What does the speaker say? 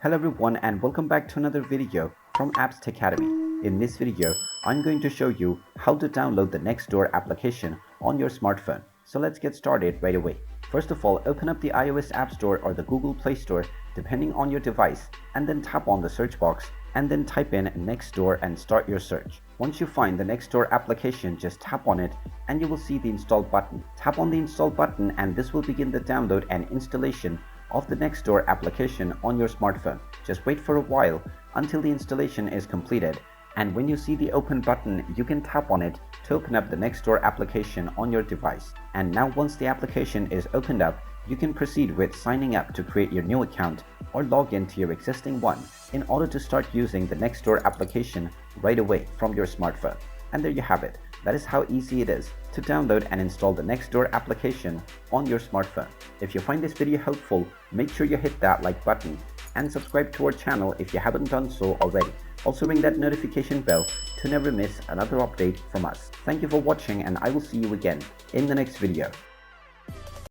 Hello everyone and welcome back to another video from Apps Academy. In this video, I'm going to show you how to download the Nextdoor application on your smartphone. So let's get started right away. First of all, open up the iOS App Store or the Google Play Store depending on your device, and then tap on the search box and then type in Nextdoor and start your search. Once you find the Nextdoor application, just tap on it and you will see the install button. Tap on the install button and this will begin the download and installation of the Nextdoor application on your smartphone. Just wait for a while until the installation is completed, and when you see the open button, you can tap on it to open up the Nextdoor application on your device. And now once the application is opened up, you can proceed with signing up to create your new account or log into your existing one in order to start using the Nextdoor application right away from your smartphone. And there you have it. That is how easy it is to download and install the Nextdoor application on your smartphone. If you find this video helpful, make sure you hit that like button and subscribe to our channel if you haven't done so already. Also ring that notification bell to never miss another update from us. Thank you for watching, and I will see you again in the next video.